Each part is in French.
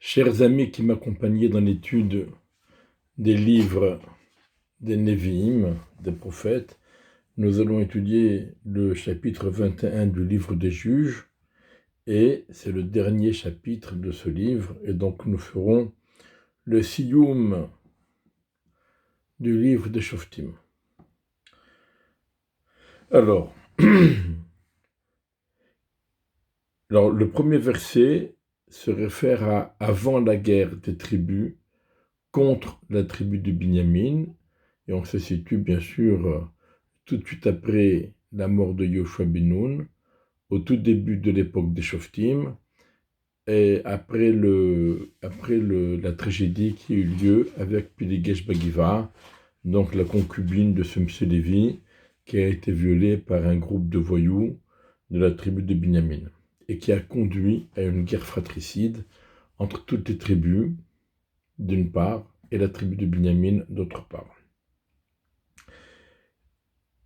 Chers amis qui m'accompagnaient dans l'étude des livres des Névi'im, des prophètes, nous allons étudier le chapitre 21 du livre des Juges, et c'est le dernier chapitre de ce livre, et donc nous ferons le siyum du livre des Shoftim. Alors, le premier verset se réfère à avant la guerre des tribus contre la tribu de Binyamin, et on se situe bien sûr tout de suite après la mort de Yoshua ben Nun, au tout début de l'époque des Shoftim, et après la tragédie qui a eu lieu avec Pilegesh Bagiva, donc la concubine de ce monsieur Lévi, qui a été violée par un groupe de voyous de la tribu de Binyamin, et qui a conduit à une guerre fratricide entre toutes les tribus, d'une part, et la tribu de Binyamin, d'autre part.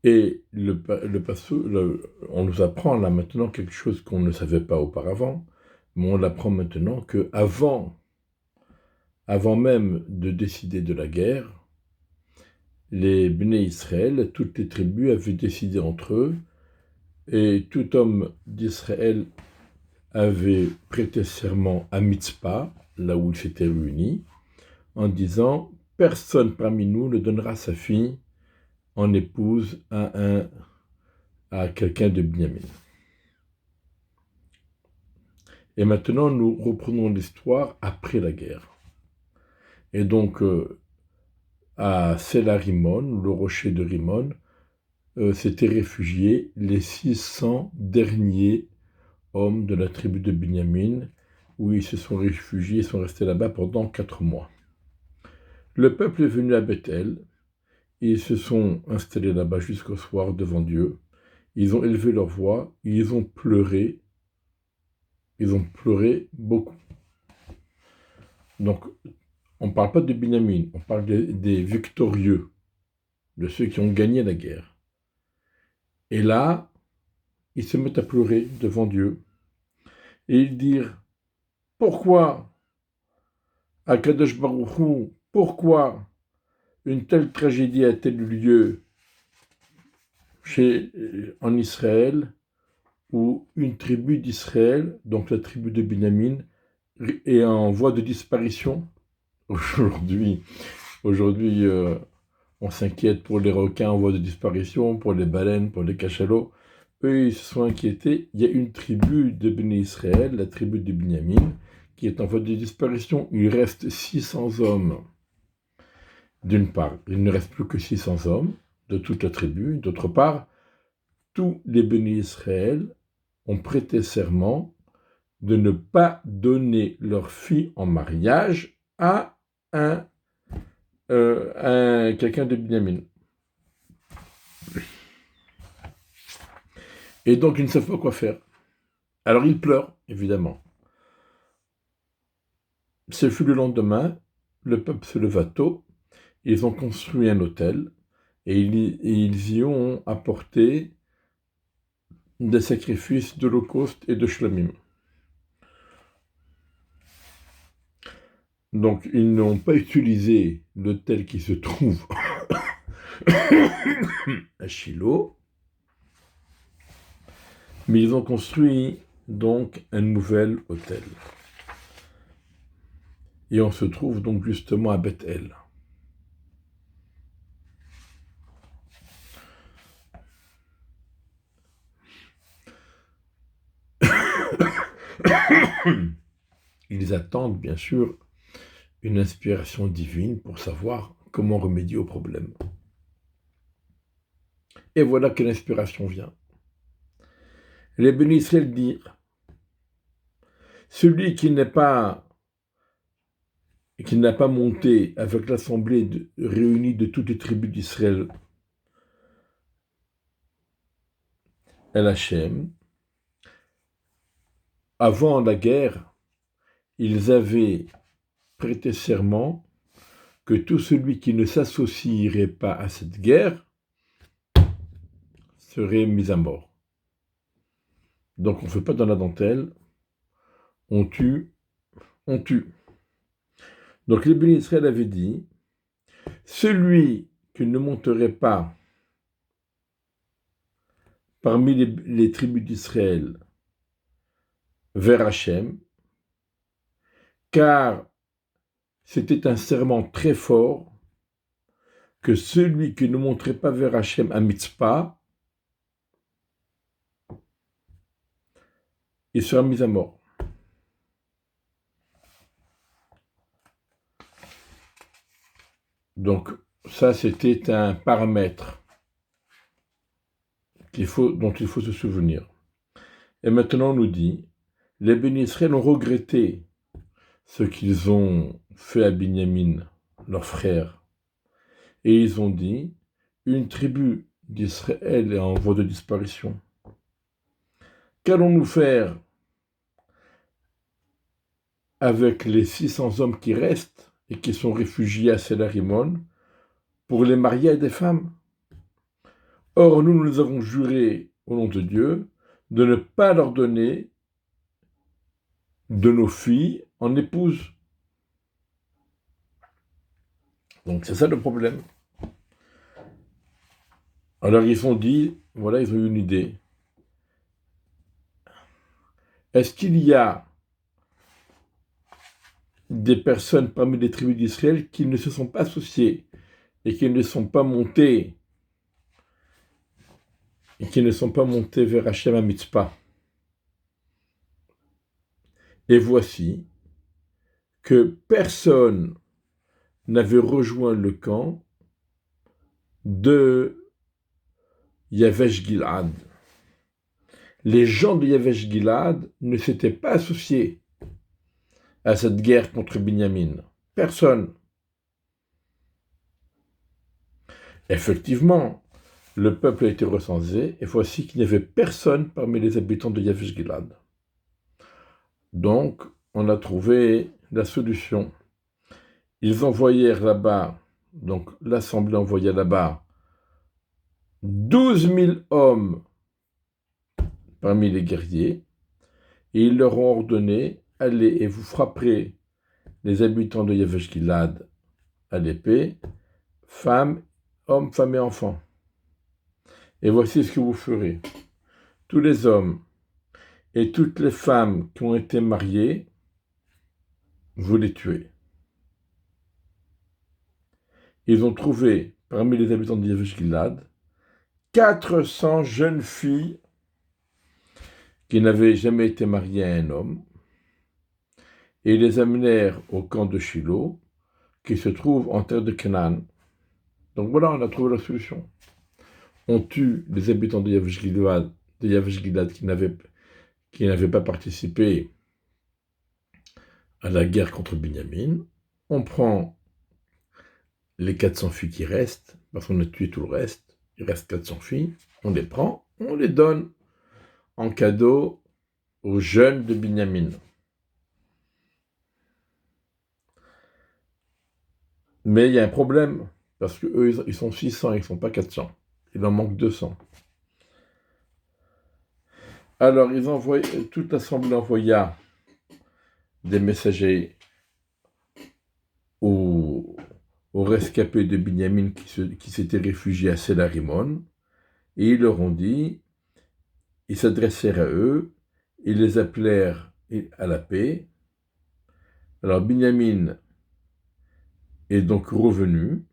Et on nous apprend là maintenant quelque chose qu'on ne savait pas auparavant, mais on l'apprend maintenant que avant même de décider de la guerre, les Bnei Israël, toutes les tribus avaient décidé entre eux, et tout homme d'Israël avait prêté serment à Mitzpah, là où ils s'étaient réunis, en disant « Personne parmi nous ne donnera sa fille en épouse à quelqu'un de Binyamin ». Et maintenant, nous reprenons l'histoire après la guerre. Et donc, à Sela Rimon, le rocher de Rimon, s'étaient réfugiés les 600 derniers hommes de la tribu de Binyamin, où ils se sont réfugiés, ils sont restés là-bas pendant 4 mois. Le peuple est venu à Bethel, ils se sont installés là-bas jusqu'au soir devant Dieu, ils ont élevé leur voix, ils ont pleuré beaucoup. Donc, on ne parle pas de Binyamin, on parle des victorieux, de ceux qui ont gagné la guerre. Et là, ils se mettent à pleurer devant Dieu, et ils disent « Pourquoi, Akadosh Baruch Hu, pourquoi une telle tragédie a-t-elle eu lieu en Israël, où une tribu d'Israël, donc la tribu de Binyamin, est en voie de disparition. Aujourd'hui, on s'inquiète pour les requins en voie de disparition, pour les baleines, pour les cachalots. Eux, ils se sont inquiétés. Il y a une tribu de Béné Israël, la tribu de Binyamin, qui est en voie de disparition. Il reste 600 hommes. D'une part, il ne reste plus que 600 hommes de toute la tribu. D'autre part, tous les Béné Israël ont prêté serment de ne pas donner leur fille en mariage à quelqu'un de Binyamin. Et donc, ils ne savent pas quoi faire. Alors, ils pleurent, évidemment. Ce fut le lendemain, le peuple se leva tôt, ils ont construit un autel, et ils y ont apporté des sacrifices d'holocauste et de shlomim. Donc, ils n'ont pas utilisé l'autel qui se trouve à Shiloh, mais ils ont construit donc un nouvel autel. Et on se trouve donc justement à Bethel. Ils attendent bien sûr une inspiration divine pour savoir comment remédier au problème. Et voilà que l'inspiration vient. Les Béné Israël dirent, celui qui n'a pas monté avec l'assemblée réunie de toutes les tribus d'Israël El Hachem, avant la guerre, ils avaient prêté serment que tout celui qui ne s'associerait pas à cette guerre serait mis à mort. Donc on ne fait pas dans la dentelle, on tue. Donc les bénis Israël avaient dit, celui qui ne monterait pas parmi les tribus d'Israël vers Hachem, car c'était un serment très fort que celui qui ne monterait pas vers Hachem à Mitzpah, il sera mis à mort. Donc ça, c'était un paramètre dont il faut se souvenir. Et maintenant, on nous dit, les bénis Israël ont regretté ce qu'ils ont fait à Binyamin, leur frère. Et ils ont dit, une tribu d'Israël est en voie de disparition. Qu'allons-nous faire avec les 600 hommes qui restent et qui sont réfugiés à Selarimon pour les marier à des femmes? Or, nous avons juré au nom de Dieu de ne pas leur donner de nos filles en épouse. Donc c'est ça le problème. Alors ils ont dit, voilà, ils ont eu une idée. Est-ce qu'il y a des personnes parmi les tribus d'Israël qui ne se sont pas associées et qui ne sont pas montées vers Hachem à Mitzpah? Et voici que personne n'avait rejoint le camp de Yavesh Gilad. Les gens de Yavesh Gilad ne s'étaient pas associés à cette guerre contre Binyamin. Personne. Effectivement, le peuple a été recensé et voici qu'il n'y avait personne parmi les habitants de Yavesh Gilad. Donc, on a trouvé la solution. Ils envoyèrent là-bas, donc l'assemblée envoya là-bas 12 000 hommes parmi les guerriers, et ils leur ont ordonné, allez et vous frapperez les habitants de Yavesh Gilad à l'épée, hommes, femmes et enfants. Et voici ce que vous ferez. Tous les hommes et toutes les femmes qui ont été mariées, vous les tuez. Ils ont trouvé, parmi les habitants de Yavesh Gilad, 400 jeunes filles qui n'avaient jamais été mariées à un homme, et ils les amenèrent au camp de Shiloh, qui se trouve en terre de Canaan. Donc voilà, on a trouvé la solution. On tue les habitants de Yavesh Gilad qui n'avaient pas participé à la guerre contre Binyamin. On prend les 400 filles qui restent, parce qu'on a tué tout le reste, il reste 400 filles, on les prend, on les donne en cadeau aux jeunes de Binyamin. Mais il y a un problème, parce qu'eux, ils sont 600, ils ne sont pas 400. Il en manque 200. Alors, toute l'assemblée envoya des messagers aux rescapés de Binyamin qui s'étaient réfugiés à Selarimon, et ils leur ont dit, ils s'adressèrent à eux, ils les appelèrent à la paix. Alors Binyamin est donc revenu,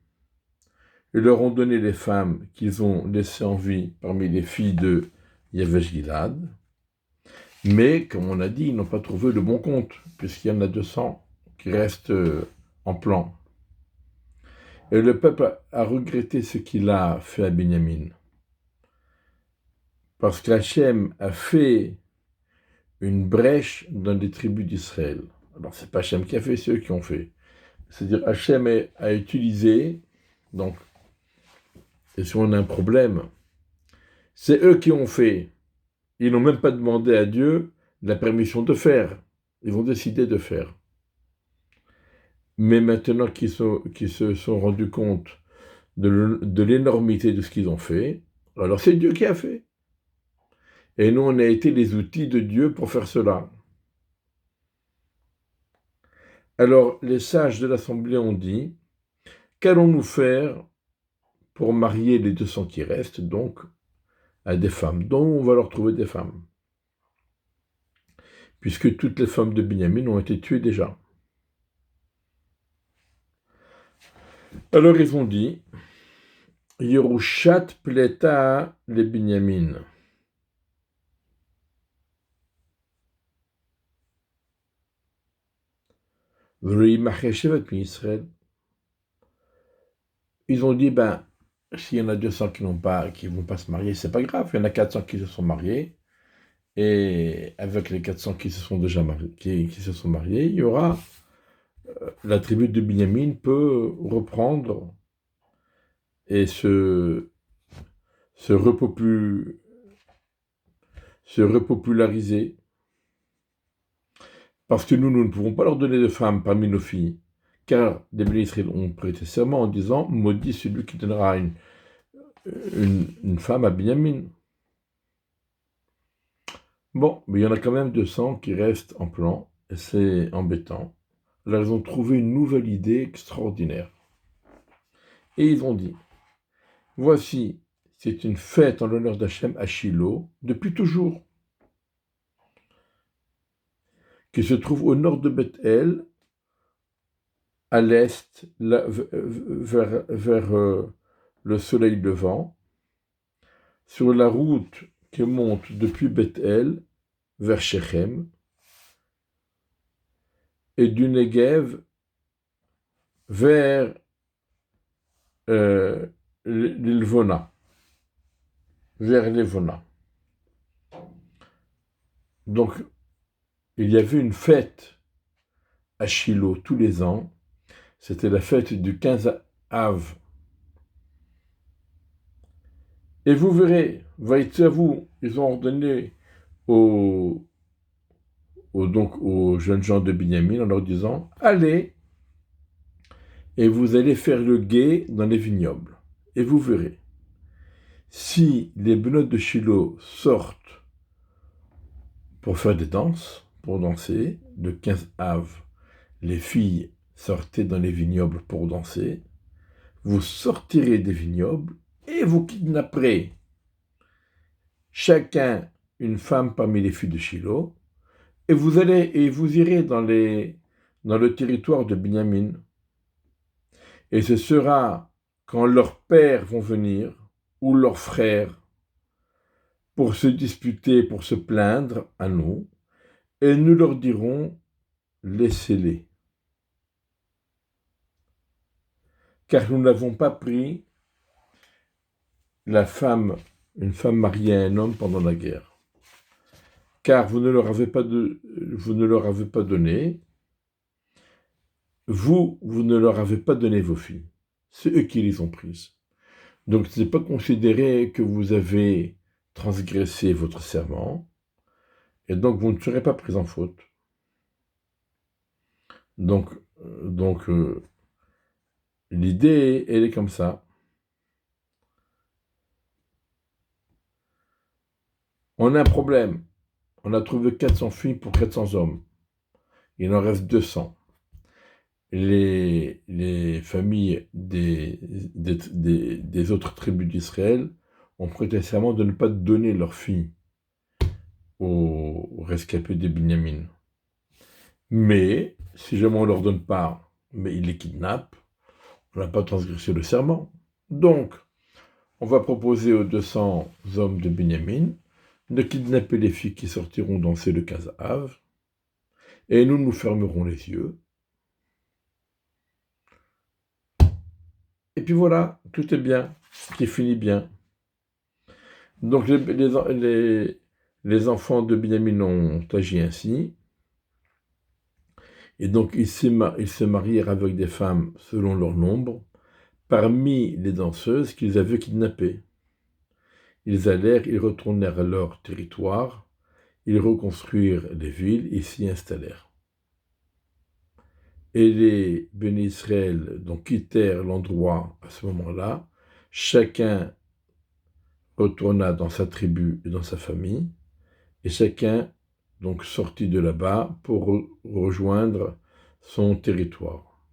ils leur ont donné les femmes qu'ils ont laissées en vie parmi les filles de Yavesh Gilad, mais comme on a dit, ils n'ont pas trouvé le bon compte, puisqu'il y en a 200 qui restent en plan. Et le peuple a regretté ce qu'il a fait à Binyamin, parce qu'Hachem a fait une brèche dans les tribus d'Israël. Alors c'est pas Hachem qui a fait, c'est eux qui ont fait. C'est-à-dire Hachem a utilisé, donc, et si on a un problème, c'est eux qui ont fait. Ils n'ont même pas demandé à Dieu la permission de faire. Ils ont décidé de faire. Mais maintenant qu'ils se sont rendus compte de l'énormité de ce qu'ils ont fait, alors c'est Dieu qui a fait. Et nous, on a été les outils de Dieu pour faire cela. Alors les sages de l'assemblée ont dit, qu'allons-nous faire pour marier les 200 qui restent, donc à des femmes, dont on va leur trouver des femmes, puisque toutes les femmes de Binyamin ont été tuées déjà. Alors ils ont dit, Yerushat pleta les Binyamin. Israël. Ils ont dit, ben, s'il y en a 200 qui vont pas se marier, c'est pas grave. Il y en a 400 qui se sont mariés. Et avec les 400 qui se sont déjà mariés, qui se sont mariés, il y aura la tribu de Binyamin peut reprendre et se, repopu- se repopulariser. Parce que nous ne pouvons pas leur donner de femmes parmi nos filles. Car les bénis Israël ont prêté serment en disant, maudit celui qui donnera une femme à Binyamin. Bon, mais il y en a quand même 200 qui restent en plan, et c'est embêtant. Là, ils ont trouvé une nouvelle idée extraordinaire. Et ils ont dit, voici, c'est une fête en l'honneur d'Hachem à Shiloh, depuis toujours, qui se trouve au nord de Bethel, à l'est, vers le soleil levant, sur la route qui monte depuis Bethel vers Shechem, et du Negev vers l'Ilvona, vers l'Ilvona. Donc, il y avait une fête à Shiloh tous les ans. C'était la fête du 15 Av. Et vous verrez, vous, ils ont ordonné donc aux jeunes gens de Binyamin en leur disant, allez, et vous allez faire le guet dans les vignobles. Et vous verrez, si les benoît de Shiloh sortent pour faire des danses, pour danser, le 15 Av, les filles sortaient dans les vignobles pour danser, vous sortirez des vignobles et vous kidnapperez chacun une femme parmi les filles de Shiloh, et vous irez dans le territoire de Binyamin. Et ce sera quand leurs pères vont venir, ou leurs frères, pour se disputer, pour se plaindre à nous, et nous leur dirons, laissez-les. Car nous n'avons pas pris une femme mariée à un homme pendant la guerre. Car vous ne leur avez pas donné, vous ne leur avez pas donné vos filles. C'est eux qui les ont prises. Donc ce n'est pas considéré que vous avez transgressé votre serment, et donc vous ne serez pas pris en faute. Donc l'idée, elle est comme ça. On a un problème. On a trouvé 400 filles pour 400 hommes. Il en reste 200. Les familles des autres tribus d'Israël ont prêté serment de ne pas donner leurs filles aux rescapés de Binyamin. Mais, si jamais on ne leur donne pas, mais ils les kidnappent, on n'a pas transgressé le serment. Donc, on va proposer aux 200 hommes de Binyamin de kidnapper les filles qui sortiront danser le 15 Av, et nous fermerons les yeux. Et puis voilà, tout est bien, qui finit bien. Donc les enfants de Binyamin ont agi ainsi, et donc ils se marièrent avec des femmes selon leur nombre, parmi les danseuses qu'ils avaient kidnappées. Ils retournèrent à leur territoire, ils reconstruirent les villes et s'y installèrent. Et les bénis Israël donc quittèrent l'endroit à ce moment-là, chacun retourna dans sa tribu et dans sa famille, et chacun donc sortit de là-bas pour rejoindre son territoire.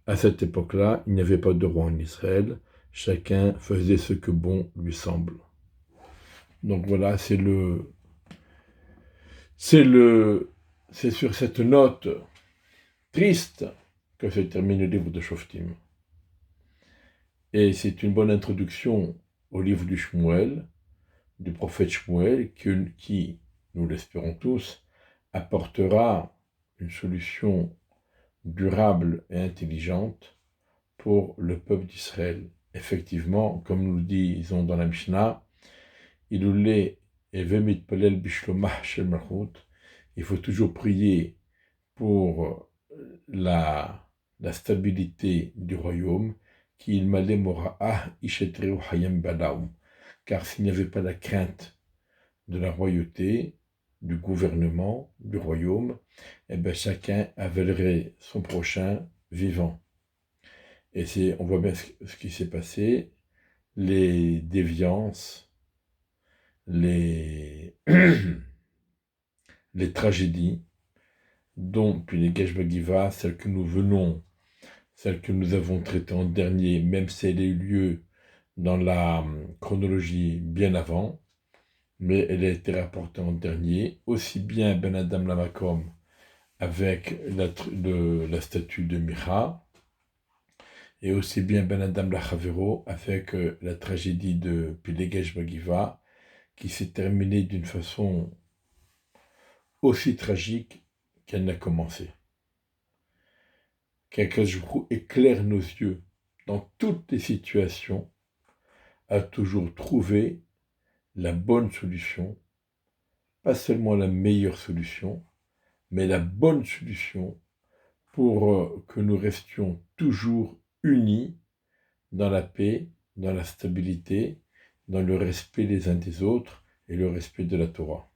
À cette époque-là, il n'y avait pas de roi en Israël, chacun faisait ce que bon lui semble. Donc voilà, c'est sur cette note triste que se termine le livre de Shoftim. Et c'est une bonne introduction au livre du Shmuel, du prophète Shmuel, qui, nous l'espérons tous, apportera une solution durable et intelligente pour le peuple d'Israël. Effectivement, comme nous le disons dans la Mishnah, il faut toujours prier pour la stabilité du royaume, car s'il n'y avait pas la crainte de la royauté, du gouvernement, du royaume, eh bien chacun avalerait son prochain vivant. Et on voit bien ce qui s'est passé, les déviances, les tragédies, dont Pilegesh Bagiva, celle que nous avons traitée en dernier, même si elle a eu lieu dans la chronologie bien avant, mais elle a été rapportée en dernier, aussi bien Ben Adam Lamakom avec la statue de Micha, et aussi bien Ben Adam Lachavero avec la tragédie de Pilegesh Bagiva, qui s'est terminée d'une façon aussi tragique qu'elle n'a commencé. Qu'Akadosh éclaire nos yeux dans toutes les situations, à toujours trouver la bonne solution, pas seulement la meilleure solution, mais la bonne solution pour que nous restions toujours unis dans la paix, dans la stabilité, dans le respect les uns des autres et le respect de la Torah.